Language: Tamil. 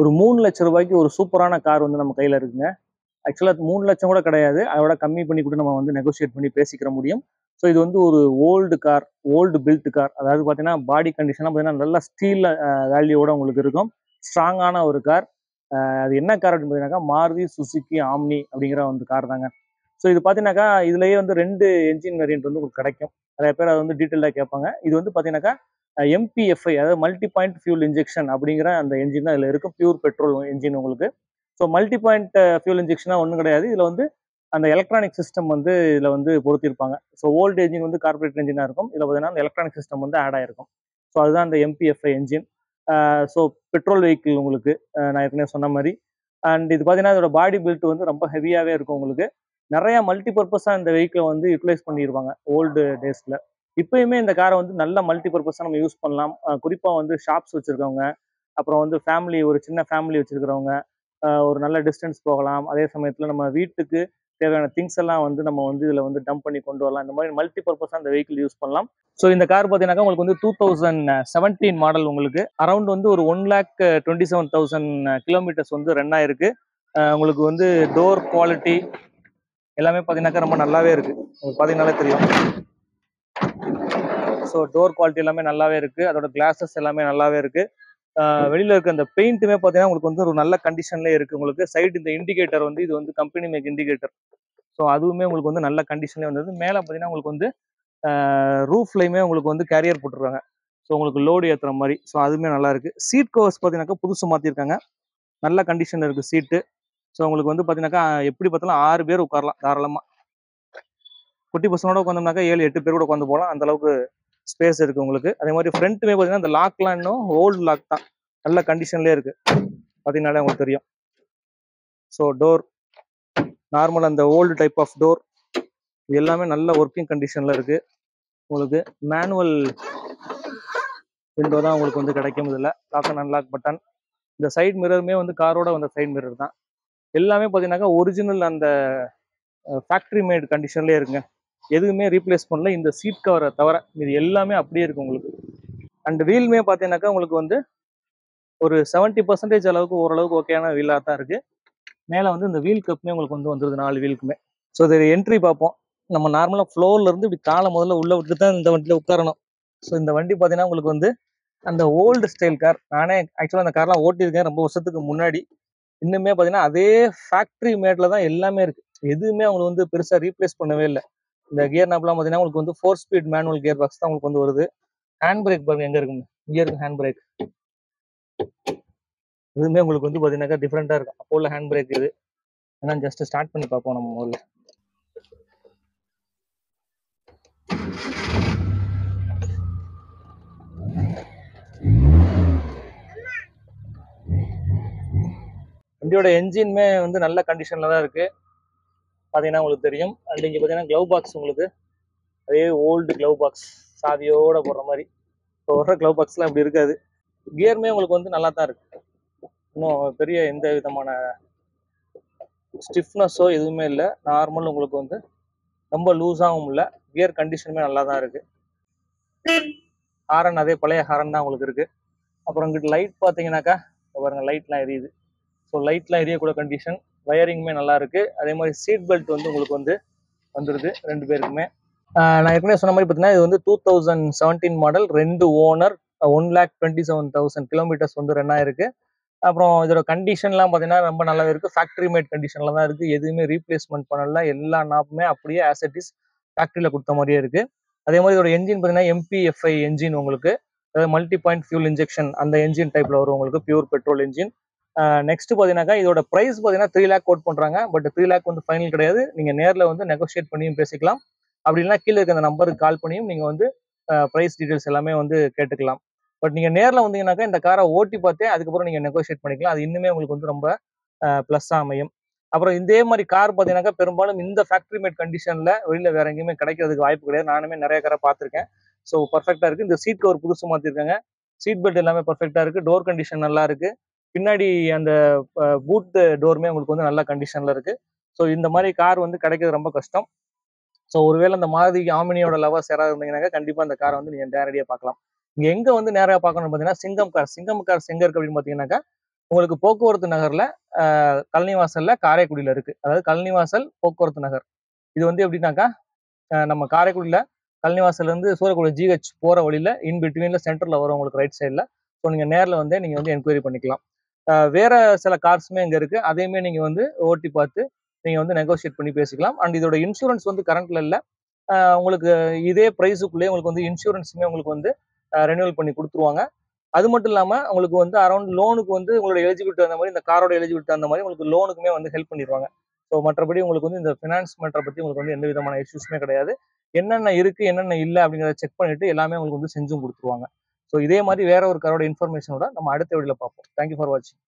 ஒரு 3,00,000 ரூபாய்க்கு ஒரு சூப்பரான கார் வந்து நம்ம கையில இருக்குங்க. ஆக்சுவலா 3,00,000 கூட கிடையாது. அதோட கம்மி பண்ணி கூட நம்ம வந்து நெகோஷியேட் பண்ணி பேசிக்கிற முடியும். ஸோ இது வந்து ஒரு old car, old build car. அதாவது பார்த்தீங்கன்னா, பாடி கண்டிஷன்லாம் பார்த்தீங்கன்னா, நல்லா ஸ்டீல் வேல்யூவோட உங்களுக்கு இருக்கும். ஸ்ட்ராங்கான ஒரு கார். அது என்ன கார் அப்படின்னு பார்த்தீங்கன்னாக்கா, மாருதி சுசுகி ஆம்னி அப்படிங்கிற வந்து கார் தாங்க. ஸோ இது பார்த்தீங்கன்னாக்கா, இதுலயே வந்து 2 என்ஜின் வேரியன்ட் வந்து உங்களுக்கு கிடைக்கும். நிறைய பேர் அதை வந்து டீட்டெயிலாக கேட்பாங்க. இது வந்து பார்த்தீங்கன்னாக்கா, எம்பிஎஃப்ஐ அதாவது மல்டி பாயிண்ட் ஃபியூல் இன்ஜெக்ஷன் அப்படிங்கிற அந்த என்ஜின் தான் இதில் இருக்கும். பியூர் பெட்ரோல் என்ஜின் உங்களுக்கு. ஸோ மல்டி பாயிண்ட் ஃபியூல் இன்ஜெக்ஷனா ஒன்றும் கிடையாது. இதில் வந்து அந்த எலக்ட்ரானிக் சிஸ்டம் வந்து இதில் வந்து பொருத்திருப்பாங்க. ஸோ ஓல்டு என்ஜின் வந்து கார்பரேட் என்ஜினாக இருக்கும். இதில் பார்த்தீங்கன்னா அந்த எலக்ட்ரானிக் சிஸ்டம் வந்து ஆட் ஆயிருக்கும். ஸோ அதுதான் அந்த MPFI engine. So petrol vehicle உங்களுக்கு நான் ஏற்கனவே சொன்ன மாதிரி. அண்ட் இது பார்த்தீங்கன்னா இதோட பாடி பில்ட் வந்து ரொம்ப ஹெவியாகவே இருக்கும் உங்களுக்கு. நிறைய மல்டி பர்பஸாக இந்த வெஹிக்கிளை வந்து யூட்டிலைஸ் பண்ணியிருப்பாங்க ஓல்டு டேஸில். இப்பயுமே இந்த காரை வந்து நல்ல மல்டி பர்பஸாக நம்ம யூஸ் பண்ணலாம். குறிப்பாக வந்து ஷாப்ஸ் வச்சுருக்கவங்க, அப்புறம் வந்து ஃபேமிலி, ஒரு சின்ன ஃபேமிலி வச்சுருக்கிறவங்க, ஒரு நல்ல டிஸ்டன்ஸ் போகலாம். அதே சமயத்தில் நம்ம வீட்டுக்கு தேவையான திங்ஸ் எல்லாம் வந்து நம்ம வந்து இதில் வந்து டம்ப் பண்ணி கொண்டு வரலாம். இந்த மாதிரி மல்டி பர்பஸாக இந்த வெஹிக்கிள் யூஸ் பண்ணலாம். ஸோ இந்த கார் பார்த்தீங்கன்னாக்கா உங்களுக்கு வந்து 2017 மாடல் உங்களுக்கு அரௌண்ட் வந்து ஒரு 1,27,000 கிலோமீட்டர்ஸ் வந்து ரன் ஆயிருக்கு. உங்களுக்கு வந்து டோர் குவாலிட்டி எல்லாமே பார்த்தீங்கன்னாக்கா ரொம்ப நல்லாவே இருக்கு. உங்களுக்கு பார்த்தீங்கன்னாலே தெரியும். ஸோ டோர் குவாலிட்டி எல்லாமே நல்லாவே இருக்கு. அதோட கிளாஸஸ் எல்லாமே நல்லாவே இருக்கு. வெளியில இருக்க அந்த பெயிண்ட்டுமே பார்த்தீங்கன்னா உங்களுக்கு வந்து ஒரு நல்ல கண்டிஷன்லேயே இருக்கு. உங்களுக்கு சைடு இந்த இண்டிகேட்டர் வந்து இது வந்து கம்பெனி மேக் இண்டிகேட்டர். ஸோ அதுவுமே உங்களுக்கு வந்து நல்ல கண்டிஷன்லேயே வந்தது. மேலே பார்த்தீங்கன்னா உங்களுக்கு வந்து ரூஃப்லையுமே உங்களுக்கு வந்து கேரியர் போட்டுருக்காங்க. ஸோ உங்களுக்கு லோடு ஏற்றுற மாதிரி. ஸோ அதுவுமே நல்லா இருக்கு. சீட் கவர்ஸ் பார்த்தீங்கன்னாக்கா புதுசு மாற்றிருக்காங்க. நல்ல கண்டிஷன் இருக்கு சீட்டு. ஸோ உங்களுக்கு வந்து பார்த்தீங்கன்னாக்கா எப்படி பார்த்தாலும் 6 பேர் உட்காரலாம் தாராளமாக. குட்டி பசங்களோட உட்காந்தோம்னாக்கா 7, 8 பேர் கூட உட்காந்து போகலாம். அந்த அளவுக்கு ஸ்பேஸ் இருக்கு உங்களுக்கு. அதே மாதிரி ஃப்ரண்ட்டுமே பார்த்தீங்கன்னா இந்த லாக்லாம் இன்னும் ஓல்டு லாக் தான். நல்ல கண்டிஷன்லேயே இருக்கு. பார்த்தீங்கன்னாலே உங்களுக்கு தெரியும். ஸோ டோர் நார்மல் அந்த ஓல்டு டைப் ஆஃப் டோர் இது எல்லாமே நல்ல ஒர்க்கிங் கண்டிஷனில் இருக்கு. உங்களுக்கு மேனுவல் விண்டோ தான் உங்களுக்கு வந்து கிடைக்கும். இதில் லாக் அண்ட் அன்லாக் பட்டன். இந்த சைட் மிரருமே வந்து காரோட வந்த சைட் மிரர் தான். எல்லாமே பார்த்தீங்கன்னாக்கா ஒரிஜினல் அந்த ஃபேக்ட்ரி மேட் கண்டிஷன்லேயே இருக்குங்க. எதுவுமே ரீப்ளேஸ் பண்ணல. இந்த சீட் கவரை தவிர இது எல்லாமே அப்படியே இருக்கு உங்களுக்கு. அண்ட் வீலுமே பார்த்தீங்கன்னாக்கா உங்களுக்கு வந்து ஒரு 70% அளவுக்கு ஓரளவுக்கு ஓகேயான வீலாக தான் இருக்கு. மேலே வந்து இந்த வீல் கப்புமே உங்களுக்கு வந்து வந்துருது 4 வீலுக்குமே. ஸோ இது என்ட்ரி பார்ப்போம். நம்ம நார்மலாக ஃப்ளோர்ல இருந்து இப்படி காலை முதல்ல உள்ள விட்டு தான் இந்த வண்டியில் உட்காரணும். ஸோ இந்த வண்டி பார்த்தீங்கன்னா உங்களுக்கு வந்து அந்த ஓல்டு ஸ்டைல் கார். நானே ஆக்சுவலாக அந்த கார்லாம் ஓட்டியிருக்கேன் ரொம்ப வருஷத்துக்கு முன்னாடி. இன்னுமே பார்த்தீங்கன்னா அதே ஃபேக்ட்ரி மேட்ல தான் எல்லாமே இருக்கு. எதுவுமே அவங்களுக்கு வந்து பெருசாக ரீப்ளேஸ் பண்ணவே இல்லை. இந்த கியர் நாப்லாம் பார்த்தீங்கன்னா உங்களுக்கு வந்து 4 ஸ்பீட் மேனுவல் கியர் பாக்ஸ் தான் உங்களுக்கு வந்து வருது. ஹேண்ட் பிரேக் பாருங்க எங்க இருக்குங்க. இங்கே இருக்கு ஹேண்ட் பிரேக். இதுவுமே உங்களுக்கு வந்து பார்த்தீங்கன்னாக்கா டிஃப்ரெண்டாக இருக்கும். அப்போ உள்ள ஹேண்ட் பிரேக் இது. ஏன்னா ஜஸ்ட் ஸ்டார்ட் பண்ணி பார்ப்போம் நம்ம முதல்ல. வண்டியோட என்ஜின்மே வந்து நல்ல கண்டிஷன்ல தான் இருக்கு. பார்த்தீங்கன்னா உங்களுக்கு தெரியும். அண்ட் இங்கே பார்த்தீங்கன்னா க்ளவ் பாக்ஸ் உங்களுக்கு அதே ஓல்டு க்ளவ் பாக்ஸ் சாவியோட போடுற மாதிரி. இப்போ வர்ற க்ளவ் பாக்ஸ்லாம் இப்படி இருக்காது. கியருமே உங்களுக்கு வந்து நல்லா தான் இருக்கு. இன்னும் பெரிய எந்த விதமான ஸ்டிஃப்னஸோ எதுவுமே இல்லை. நார்மல் உங்களுக்கு வந்து ரொம்ப லூஸாகவும் இல்லை. கியர் கண்டிஷனுமே நல்லா தான் இருக்கு. ஹாரன் அதே பழைய ஹாரன் தான் உங்களுக்கு இருக்கு. அப்புறம் இங்கிட்ட லைட் பார்த்தீங்கன்னாக்கா பாருங்க லைட்லாம் எரியுது. ஸோ லைட்லாம் எரியக்கூட கண்டிஷன். வயரிங்குமே நல்லா இருக்கு. அதே மாதிரி சீட் பெல்ட் வந்து உங்களுக்கு வந்து வந்துருது 2 பேருக்குமே. நான் ஏற்கனவே சொன்ன மாதிரி பார்த்தீங்கன்னா இது வந்து 2017 மாடல், 2 ஓனர், 1,27,000 கிலோமீட்டர்ஸ் வந்து ரன் ஆயிருக்கு. அப்புறம் இதோட கண்டிஷன்லாம் பார்த்தீங்கன்னா ரொம்ப நல்லாவே இருக்கு. ஃபேக்ட்ரி மேட் கண்டிஷன்ல தான் இருக்கு. எதுவுமே ரீப்ளேஸ்மெண்ட் பண்ணல. எல்லா நாப்புமே அப்படியே ஆஸ் இட் இஸ் ஃபேக்ட்ரியில கொடுத்த மாதிரியே இருக்கு. அதே மாதிரி இதோட என்ஜின் பார்த்தீங்கன்னா எம்பிஎஃப்ஐ என்ஜின் உங்களுக்கு, அதாவது மல்டி பாயிண்ட் ஃபியூல் இன்ஜெக்ஷன் அந்த என்ஜின் டைப்ல வரும் உங்களுக்கு, பியூர் பெட்ரோல் என்ஜின். நெக்ஸ்ட் பார்த்தீங்கன்னாக்கா இதோட ப்ரைஸ் பார்த்தீங்கன்னா 3 லேக் கோட் பண்றாங்க. பட் 3 லேக் வந்து ஃபைனல் கிடையாது. நீங்க நேரில் வந்து நெகோஷியேட் பண்ணியும் பேசிக்கலாம். அப்படி இல்லைன்னா கீழே இருக்க அந்த நம்பருக்கு கால் பண்ணியும் நீங்க வந்து ப்ரைஸ் டீடைல்ஸ் எல்லாமே வந்து கேட்டுக்கலாம். பட் நீங்க நேரில் வந்தீங்கன்னாக்கா இந்த காரை ஓட்டி பார்த்தே அதுக்கப்புறம் நீங்க நெகோஷியேட் பண்ணிக்கலாம். அது இன்னுமே உங்களுக்கு வந்து ரொம்ப ப்ளஸ்ஸாக அமையும். அப்புறம் இதே மாதிரி கார் பார்த்தீங்கன்னாக்கா பெரும்பாலும் இந்த ஃபேக்ட்ரி மேட் கண்டிஷன்ல வெளியில வேற எங்கேயுமே கிடைக்கிறதுக்கு வாய்ப்பு கிடையாது. நானுமே நிறைய காரை பார்த்துருக்கேன். ஸோ பர்ஃபெக்டா இருக்கு. இந்த சீட் கவர் புதுசு மாத்திருக்காங்க. சீட் பெல்ட் எல்லாமே பர்ஃபெக்டா இருக்கு. டோர் கண்டிஷன் நல்லா இருக்கு. பின்னாடி அந்த பூட் டோருமே உங்களுக்கு வந்து நல்ல கண்டிஷன்ல இருக்கு. ஸோ இந்த மாதிரி கார் வந்து கிடைக்கிறது ரொம்ப கஷ்டம். ஸோ ஒருவேளை இந்த மாருதி ஆமினியோட லவர்ஸ் யாராவது இருந்தீங்கன்னாக்கா கண்டிப்பா அந்த காரை வந்து நீங்க நேரடியாக பார்க்கலாம். இங்க எங்க வந்து நேராக பார்க்கணும்னு பார்த்தீங்கன்னா சிங்கம் கார். சிங்கம் கார்ஸ் எங்க இருக்கு அப்படின்னு பார்த்தீங்கன்னாக்கா உங்களுக்கு போக்குவரத்து நகர்ல கழனிவாசல்ல காரைக்குடியில இருக்கு. அதாவது கழனிவாசல் போக்குவரத்து நகர். இது வந்து எப்படின்னாக்கா நம்ம காரைக்குடியில கழனிவாசல்ல இருந்து சூரக்குடி ஜிஹெச் போற வழியில இன் பிட்வீன்ல சென்டர்ல வரும் உங்களுக்கு ரைட் சைட்ல. ஸோ நீங்க நேர்ல வந்து நீங்க வந்து என்கொயரி பண்ணிக்கலாம். வேற சில கார்ஸுமே இங்க இருக்கு. அதையுமே நீங்க வந்து ஓட்டி பார்த்து நீங்க வந்து நெகோஷியேட் பண்ணி பேசிக்கலாம். அண்ட் இதோட இன்சூரன்ஸ் வந்து கரண்ட்ல இல்ல. உங்களுக்கு இதே பிரைஸுக்குள்ளேயே உங்களுக்கு வந்து இன்சூரன்ஸுமே உங்களுக்கு வந்து ரெனியூவல் பண்ணி குடுத்துருவாங்க. அது மட்டும் இல்லாம உங்களுக்கு வந்து அரவுண்ட் லோனுக்கு வந்து உங்களோட எலிஜிபிலிட்டி அந்த மாதிரி இந்த காரோட எலிஜிபிலிட்டி அந்த மாதிரி உங்களுக்கு லோனுக்குமே வந்து ஹெல்ப் பண்ணிடுவாங்க. ஸோ மற்றபடி உங்களுக்கு வந்து இந்த ஃபினான்ஸ் மேட்டரை பத்தி உங்களுக்கு வந்து எந்த விதமான இஷ்யூஸுமே கிடையாது. என்னென்ன இருக்கு, என்னென்ன இல்ல அப்படிங்கிறத செக் பண்ணிட்டு எல்லாமே உங்களுக்கு வந்து செஞ்சும் குடுத்துருவாங்க. ஸோ இதே மாதிரி வேற ஒரு காரோட இன்ஃபர்மேஷனோட நம்ம அடுத்த வீடியோல பார்ப்போம். தேங்க் யூ ஃபார் வாட்சிங்.